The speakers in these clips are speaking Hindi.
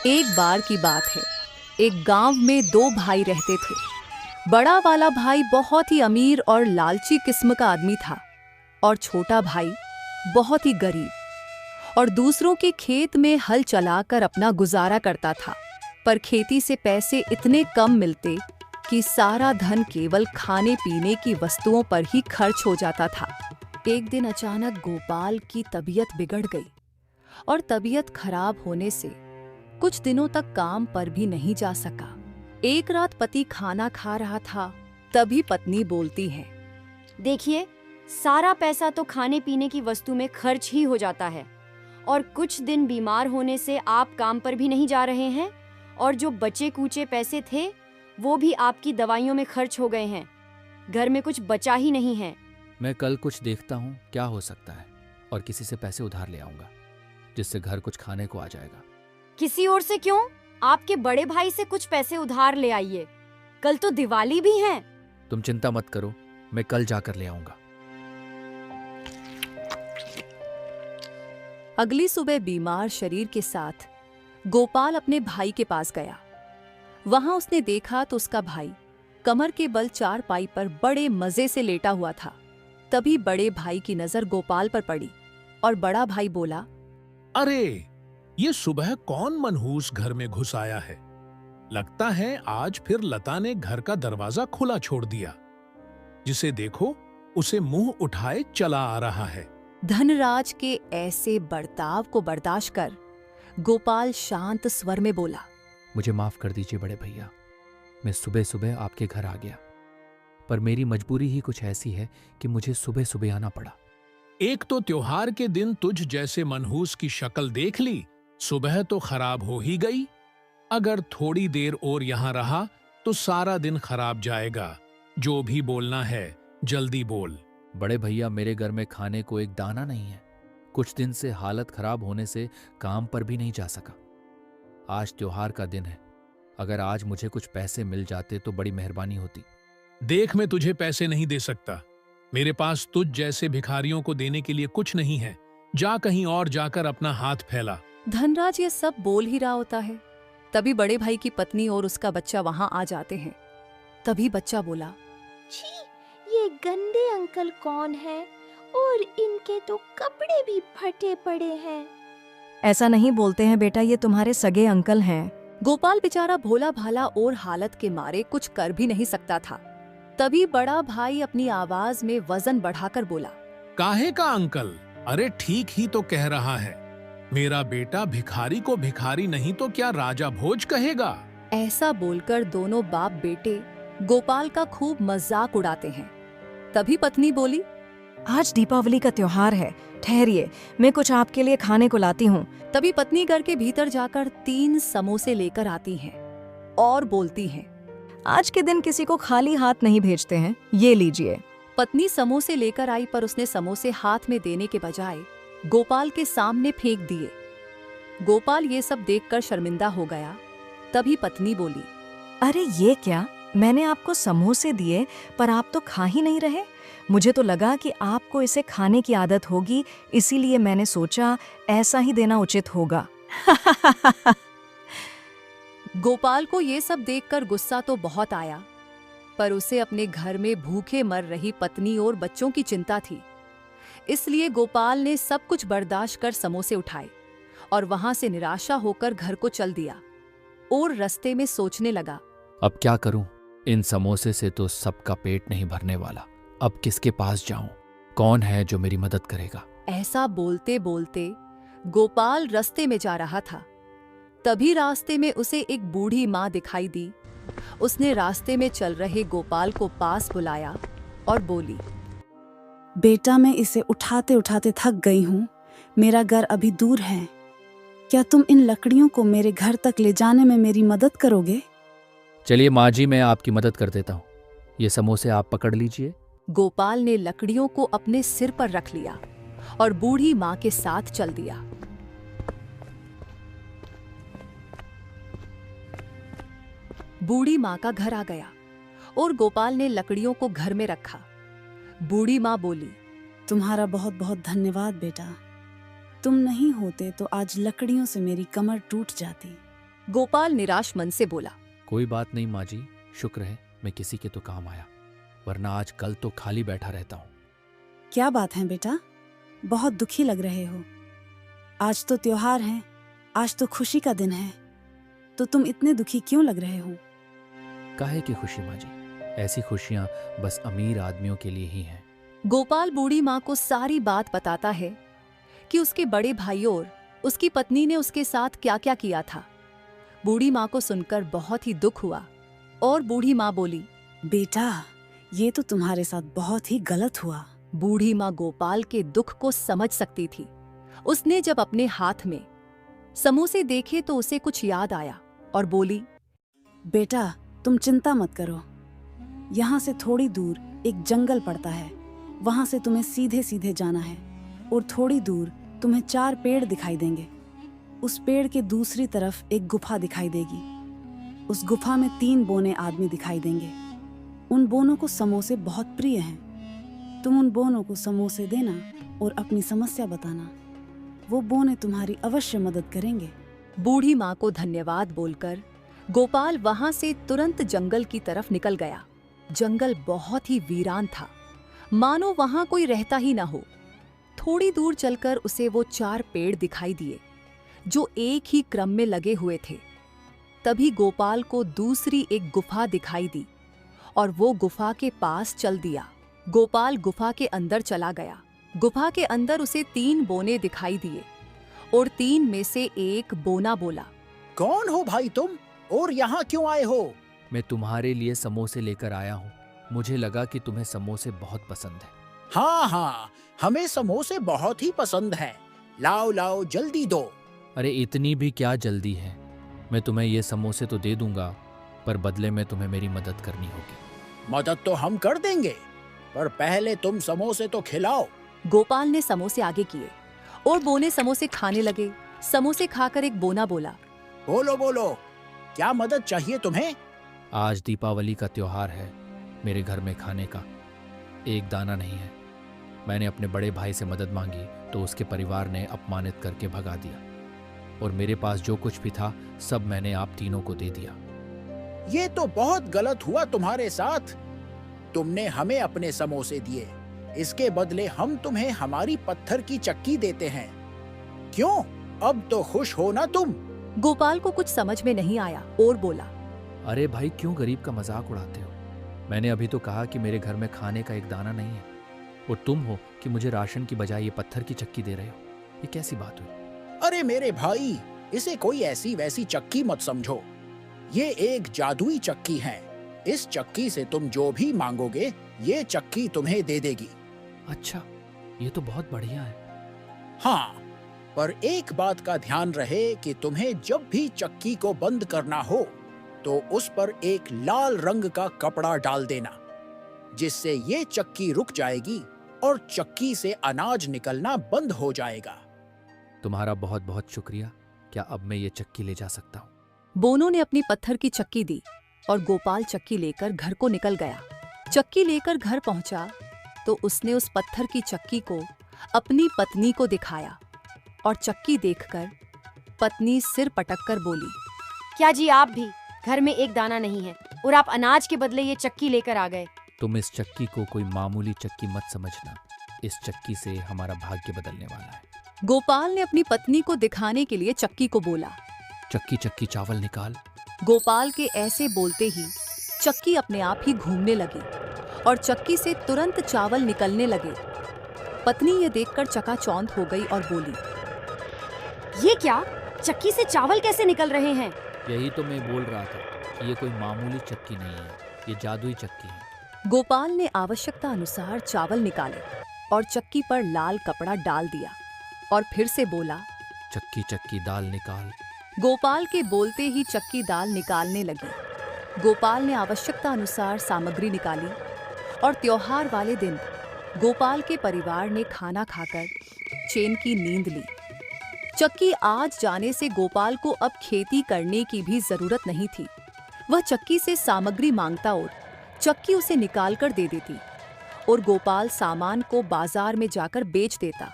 एक बार की बात है। एक गांव में दो भाई रहते थे। बड़ा वाला भाई बहुत ही अमीर और लालची किस्म का आदमी था और छोटा भाई बहुत ही गरीब और दूसरों के खेत में हल चलाकर अपना गुजारा करता था। पर खेती से पैसे इतने कम मिलते कि सारा धन केवल खाने पीने की वस्तुओं पर ही खर्च हो जाता था। एक दिन अचानक गोपाल की तबीयत बिगड़ गई और तबीयत खराब होने से कुछ दिनों तक काम पर भी नहीं जा सका। एक रात पति खाना खा रहा था, तभी पत्नी बोलती है, देखिए, सारा पैसा तो खाने पीने की वस्तु में खर्च ही हो जाता है और कुछ दिन बीमार होने से आप काम पर भी नहीं जा रहे हैं और जो बचे कूचे पैसे थे वो भी आपकी दवाइयों में खर्च हो गए हैं। घर में कुछ बचा ही नहीं है। मैं कल कुछ देखता हूँ क्या हो सकता है और किसी से पैसे उधार ले आऊंगा जिससे घर कुछ खाने को आ जाएगा। किसी और से क्यों, आपके बड़े भाई से कुछ पैसे उधार ले आइए। कल तो दिवाली भी है। तुम चिंता मत करो, मैं कल जाकर ले आऊंगा। अगली सुबह बीमार शरीर के साथ गोपाल अपने भाई के पास गया। वहां उसने देखा तो उसका भाई कमर के बल चारपाई पर बड़े मजे से लेटा हुआ था। तभी बड़े भाई की नजर गोपाल पर पड़ी और बड़ा भाई बोला, अरे, ये सुबह कौन मनहूस घर में घुस आया है? लगता है आज फिर लता ने घर का दरवाजा खुला छोड़ दिया। जिसे देखो उसे मुंह उठाए चला आ रहा है। धनराज के ऐसे बर्ताव को बर्दाश्त कर गोपाल शांत स्वर में बोला, मुझे माफ कर दीजिए बड़े भैया, मैं सुबह सुबह आपके घर आ गया, पर मेरी मजबूरी ही कुछ ऐसी है कि मुझे सुबह सुबह आना पड़ा। एक तो त्योहार के दिन तुझ जैसे मनहूस की शक्ल देख ली, सुबह तो खराब हो ही गई। अगर थोड़ी देर और यहाँ रहा तो सारा दिन खराब जाएगा। जो भी बोलना है जल्दी बोल। बड़े भैया, मेरे घर में खाने को एक दाना नहीं है। कुछ दिन से हालत खराब होने से काम पर भी नहीं जा सका। आज त्योहार का दिन है, अगर आज मुझे कुछ पैसे मिल जाते तो बड़ी मेहरबानी होती। देख, मैं तुझे पैसे नहीं दे सकता। मेरे पास तुझ जैसे भिखारियों को देने के लिए कुछ नहीं है। जा कहीं और जाकर अपना हाथ फैला। धनराज ये सब बोल ही रहा होता है, तभी बड़े भाई की पत्नी और उसका बच्चा वहां आ जाते हैं। तभी बच्चा बोला, छी, ये गंदे अंकल कौन है और इनके तो कपड़े भी फटे पड़े हैं। ऐसा नहीं बोलते हैं बेटा, ये तुम्हारे सगे अंकल हैं। गोपाल बेचारा भोला भाला और हालत के मारे कुछ कर भी नहीं सकता था। तभी बड़ा भाई अपनी आवाज में वजन बढ़ाकर बोला, काहे का अंकल? अरे ठीक ही तो कह रहा है। मेरा बेटा भिखारी को भिखारी नहीं तो क्या राजा भोज कहेगा? ऐसा बोलकर दोनों बाप बेटे गोपाल का खूब मजाक उड़ाते हैं। तभी पत्नी बोली, आज दीपावली का त्योहार है, ठहरिए, मैं कुछ आपके लिए खाने को लाती हूँ। तभी पत्नी घर के भीतर जाकर 3 समोसे लेकर आती हैं और बोलती हैं, आज के दिन किसी को खाली हाथ नहीं भेजते हैं, ये लीजिए। पत्नी समोसे लेकर आई, पर उसने समोसे हाथ में देने के बजाय गोपाल के सामने फेंक दिए। गोपाल ये सब देखकर शर्मिंदा हो गया। तभी पत्नी बोली, अरे ये क्या, मैंने आपको समोसे दिए पर आप तो खा ही नहीं रहे। मुझे तो लगा कि आपको इसे खाने की आदत होगी, इसीलिए मैंने सोचा ऐसा ही देना उचित होगा। गोपाल को ये सब देखकर गुस्सा तो बहुत आया, पर उसे अपने घर में भूखे मर रही पत्नी और बच्चों की चिंता थी। इसलिए गोपाल ने सब कुछ बर्दाश्त कर समोसे उठाए और वहां से निराशा होकर घर को चल दिया और रास्ते में सोचने लगा, अब क्या करूं? इन समोसे से तो सबका पेट नहीं भरने वाला। अब किसके पास जाऊं? कौन है जो मेरी मदद करेगा? ऐसा बोलते बोलते गोपाल रास्ते में जा रहा था। तभी रास्ते में उसे एक बूढ़ी माँ दिखाई दी। उसने रास्ते में चल रहे गोपाल को पास बुलाया और बोली, बेटा, मैं इसे उठाते उठाते थक गई हूँ। मेरा घर अभी दूर है। क्या तुम इन लकड़ियों को मेरे घर तक ले जाने में मेरी मदद करोगे? चलिए माँ जी, मैं आपकी मदद कर देता हूँ। ये समोसे आप पकड़ लीजिए। गोपाल ने लकड़ियों को अपने सिर पर रख लिया और बूढ़ी माँ के साथ चल दिया। बूढ़ी माँ का घर आ गया और गोपाल ने लकड़ियों को घर में रखा। बूढ़ी माँ बोली, तुम्हारा बहुत बहुत धन्यवाद बेटा। तुम नहीं होते तो आज लकड़ियों से मेरी कमर टूट जाती। गोपाल निराश मन से बोला। कोई बात नहीं माँ जी, शुक्र है मैं किसी के तो काम आया, वरना आज कल तो खाली बैठा रहता हूँ। क्या बात है बेटा, बहुत दुखी लग रहे हो। आज तो त्योहार है, आज तो खुशी का दिन है, तो तुम इतने दुखी क्यों लग रहे हो? काहे की खुशी माँ जी, ऐसी खुशियाँ बस अमीर आदमियों के लिए ही हैं। गोपाल बूढ़ी माँ को सारी बात बताता है कि उसके बड़े भाई और उसकी पत्नी ने उसके साथ क्या क्या किया था। बूढ़ी माँ को सुनकर बहुत ही दुख हुआ और बूढ़ी माँ बोली, बेटा, ये तो तुम्हारे साथ बहुत ही गलत हुआ। बूढ़ी माँ गोपाल के दुख को समझ सकती थी। उसने जब अपने हाथ में समोसे देखे तो उसे कुछ याद आया और बोली, बेटा, तुम चिंता मत करो। यहाँ से थोड़ी दूर एक जंगल पड़ता है, वहां से तुम्हें सीधे सीधे जाना है और थोड़ी दूर तुम्हें 4 पेड़ दिखाई देंगे। उस पेड़ के दूसरी तरफ एक गुफा दिखाई देगी। उस गुफा में 3 बोने आदमी दिखाई देंगे। उन बोनों को समोसे बहुत प्रिय हैं। तुम उन बोनों को समोसे देना और अपनी समस्या बताना। वो बोने तुम्हारी अवश्य मदद करेंगे। बूढ़ी माँ को धन्यवाद बोलकर गोपाल वहां से तुरंत जंगल की तरफ निकल गया। जंगल बहुत ही वीरान था, मानो वहां कोई रहता ही ना हो। थोड़ी दूर चलकर उसे वो 4 पेड़ दिखाई दिए जो एक ही क्रम में लगे हुए थे। तभी गोपाल को दूसरी एक गुफा दिखाई दी और वो गुफा के पास चल दिया। गोपाल गुफा के अंदर चला गया। गुफा के अंदर उसे 3 बोने दिखाई दिए और 3 में से एक बोना बोला, कौन हो भाई तुम और यहाँ क्यों आए हो? मैं तुम्हारे लिए समोसे लेकर आया हूँ। मुझे लगा कि तुम्हें समोसे बहुत पसंद है। हाँ हाँ, हमें समोसे बहुत ही पसंद हैं। लाओ लाओ जल्दी दो। अरे इतनी भी क्या जल्दी है, मैं तुम्हें ये समोसे तो दे दूंगा, पर बदले में तुम्हें मेरी मदद करनी होगी। मदद तो हम कर देंगे, पर पहले तुम समोसे तो खिलाओ। गोपाल ने समोसे आगे किए और बोने समोसे खाने लगे। समोसे खाकर एक बोना बोला, बोलो बोलो, क्या मदद चाहिए तुम्हें? आज दीपावली का त्योहार है, मेरे घर में खाने का एक दाना नहीं है। मैंने अपने बड़े भाई से मदद मांगी तो उसके परिवार ने अपमानित करके भगा दिया, और मेरे पास जो कुछ भी था सब मैंने आप तीनों को दे दिया। ये तो बहुत गलत हुआ तुम्हारे साथ। तुमने हमें अपने समोसे दिए, इसके बदले हम तुम्हें हमारी पत्थर की चक्की देते हैं। क्यों, अब तो खुश हो ना तुम? गोपाल को कुछ समझ में नहीं आया और बोला, अरे भाई, क्यों गरीब का मजाक उड़ाते हो? मैंने अभी तो कहा कि मेरे घर में खाने का एक दाना नहीं है, और तुम हो कि मुझे राशन की बजाय ये पत्थर की चक्की दे रहे हो। ये कैसी बात हुई? अरे मेरे भाई, इसे कोई ऐसी वैसी चक्की मत समझो। ये एक जादुई चक्की है। इस चक्की से तुम जो भी मांगोगे, ये चक्की तुम्हें दे देगी। अच्छा, ये तो बहुत बढ़िया है। हाँ, पर एक बात का ध्यान रहे कि तुम्हें जब भी चक्की को बंद करना हो तो उस पर एक लाल रंग का कपड़ा डाल देना, जिससे ये चक्की रुक जाएगी और चक्की से अनाज निकलना बंद हो जाएगा। तुम्हारा बहुत बहुत शुक्रिया। क्या अब मैं ये चक्की ले जा सकता हूँ? बोनों ने अपनी पत्थर की चक्की दी और गोपाल चक्की लेकर घर को निकल गया। चक्की लेकर घर पहुंचा तो उसने उस पत्थर की चक्की को अपनी पत्नी को दिखाया और चक्की देखकर पत्नी सिर पटककर बोली, क्या जी, आप भी? घर में एक दाना नहीं है और आप अनाज के बदले ये चक्की लेकर आ गए। तुम इस चक्की को कोई मामूली चक्की मत समझना। इस चक्की से हमारा भाग्य बदलने वाला है। गोपाल ने अपनी पत्नी को दिखाने के लिए चक्की को बोला। चक्की चक्की चावल निकाल। गोपाल के ऐसे बोलते ही चक्की अपने आप ही घूमने लगी और चक्की से तुरंत चावल निकलने लगे। पत्नी ये देखकर चकाचौंध हो गई और बोली, ये क्या? चक्की से चावल कैसे निकल रहे हैं? यही तो मैं बोल रहा था कि ये कोई मामूली चक्की नहीं है, ये जादुई चक्की है। गोपाल ने आवश्यकता अनुसार चावल निकाले और चक्की पर लाल कपड़ा डाल दिया और फिर से बोला, चक्की चक्की दाल निकाल। गोपाल के बोलते ही चक्की दाल निकालने लगी। गोपाल ने आवश्यकता अनुसार सामग्री निकाली और त्योहार वाले दिन गोपाल के परिवार ने खाना खाकर चैन की नींद ली। चक्की आज जाने से गोपाल को अब खेती करने की भी जरूरत नहीं थी। वह चक्की से सामग्री मांगता और चक्की उसे निकाल कर दे देती और गोपाल सामान को बाजार में जाकर बेच देता,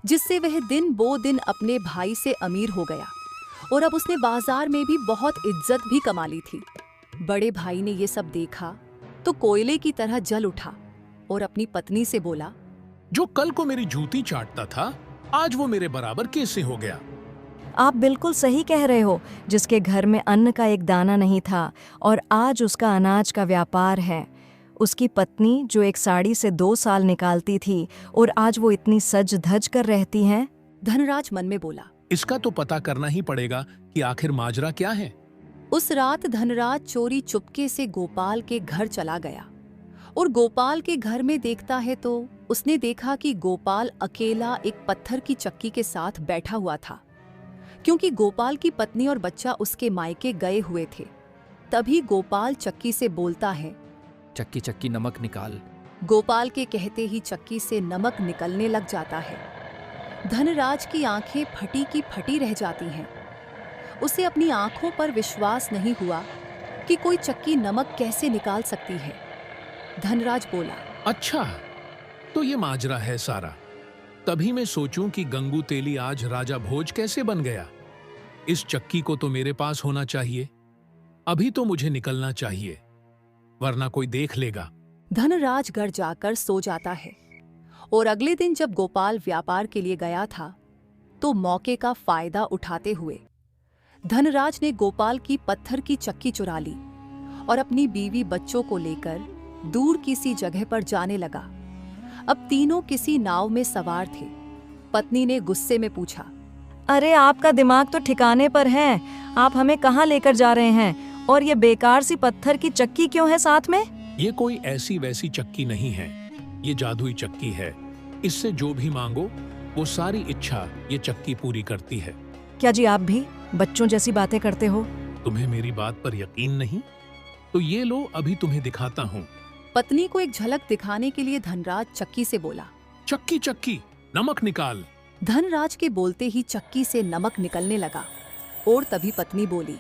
जिससे वह दिन बो दिन अपने भाई से अमीर हो गया। और अब उसने बाजार में भी बहुत इज्जत भी कमा ली थी। बड़े भाई ने ये सब देखा तो कोयले की तरह जल उठा और अपनी पत्नी से बोला, जो कल को मेरी जूती चाटता था, आज वो मेरे बराबर कैसे हो गया? आप बिल्कुल सही कह रहे हो। जिसके घर में अन्न का एक दाना नहीं था और आज उसका अनाज का व्यापार है। उसकी पत्नी जो एक साड़ी से 2 साल निकालती थी और आज वो इतनी सज धज कर रहती हैं। धनराज मन में बोला। इसका तो पता करना ही पड़ेगा कि आखिर माजरा क्या है। उस रात धनराज चोरी चुपके से गोपाल के घर चला गया और गोपाल के घर में देखता है तो उसने देखा कि गोपाल अकेला एक पत्थर की चक्की के साथ बैठा हुआ था, क्योंकि गोपाल की पत्नी और बच्चा उसके मायके गए हुए थे। तभी गोपाल चक्की से बोलता है, चक्की चक्की नमक निकाल। गोपाल के कहते ही चक्की से नमक निकलने लग जाता है। धनराज की आंखें फटी की फटी रह जाती हैं। उसे अपनी आंखों पर विश्वास नहीं हुआ कि कोई चक्की नमक कैसे निकाल सकती है। धनराज बोला, अच्छा, तो ये माजरा है सारा। तभी मैं सोचूं कि गंगू तेली आज राजा भोज कैसे बन गया। इस चक्की को तो मेरे पास होना चाहिए। अभी तो मुझे निकलना चाहिए, वरना कोई देख लेगा। धनराज घर जाकर सो जाता है और अगले दिन जब गोपाल व्यापार के लिए गया था तो मौके का फायदा उठाते हुए धनराज ने गोपाल की पत्थर की चक्की चुरा ली और अपनी बीवी बच्चों को लेकर दूर किसी जगह पर जाने लगा। अब तीनों किसी नाव में सवार थे। पत्नी ने गुस्से में पूछा, अरे आपका दिमाग तो ठिकाने पर है। आप हमें कहाँ लेकर जा रहे हैं? और ये बेकार सी पत्थर की चक्की क्यों है साथ में? ये कोई ऐसी वैसी चक्की नहीं है, ये जादुई चक्की है। इससे जो भी मांगो वो सारी इच्छा ये चक्की पूरी करती है। क्या जी आप भी बच्चों जैसी बातें करते हो? तुम्हें मेरी बात पर यकीन नहीं? तो ये लो, अभी तुम्हें दिखाता हूँ। पत्नी को एक झलक दिखाने के लिए धनराज चक्की से बोला, चक्की चक्की नमक निकाल। धनराज के बोलते ही चक्की से नमक निकलने लगा और तभी पत्नी बोली,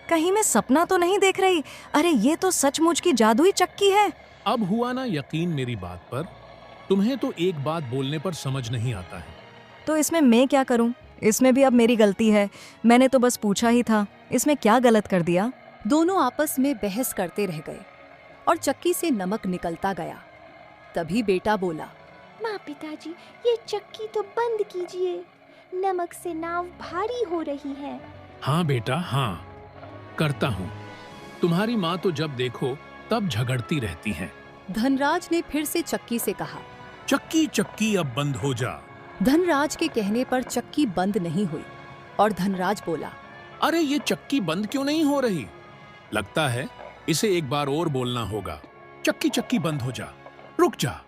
कहीं मैं सपना तो नहीं देख रही? अरे ये तो सचमुच की जादुई चक्की है। अब हुआ ना यकीन मेरी बात पर? तुम्हें तो एक बात बोलने पर समझ नहीं आता है। तो इसमें मैं क्या करूं? इसमें भी अब मेरी गलती है। मैंने तो बस पूछा ही था, इसमें क्या गलत कर दिया? दोनों आपस में बहस करते रह गए और चक्की से नमक निकलता गया। तभी बेटा बोला, माँ पिताजी, ये चक्की तो बंद कीजिए। नमक से नाव भारी हो रही है। हाँ बेटा, हाँ करता हूँ। तुम्हारी माँ तो जब देखो तब झगड़ती रहती है। धनराज ने फिर से चक्की से कहा। चक्की चक्की अब बंद हो जा। धनराज के कहने पर चक्की बंद नहीं हुई और धनराज बोला, अरे ये चक्की बंद क्यों नहीं हो रही? लगता है इसे एक बार और बोलना होगा। चक्की चक्की बंद हो जा, रुक जा।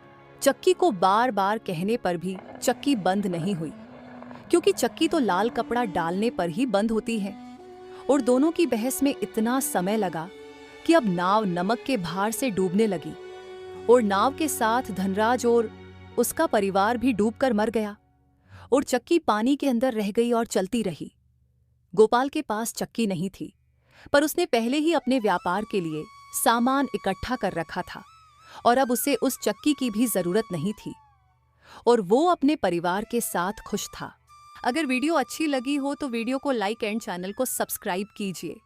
चक्की को बार बार कहने पर भी चक्की बंद नहीं हुई, क्योंकि चक्की तो लाल कपड़ा डालने पर ही बंद होती है। और दोनों की बहस में इतना समय लगा कि अब नाव नमक के भार से डूबने लगी और नाव के साथ धनराज और उसका परिवार भी डूबकर मर गया और चक्की पानी के अंदर रह गई और चलती रही। गोपाल के पास चक्की नहीं थी, पर उसने पहले ही अपने व्यापार के लिए सामान इकट्ठा कर रखा था और अब उसे उस चक्की की भी जरूरत नहीं थी और वो अपने परिवार के साथ खुश था। अगर वीडियो अच्छी लगी हो तो वीडियो को लाइक एंड चैनल को सब्सक्राइब कीजिए।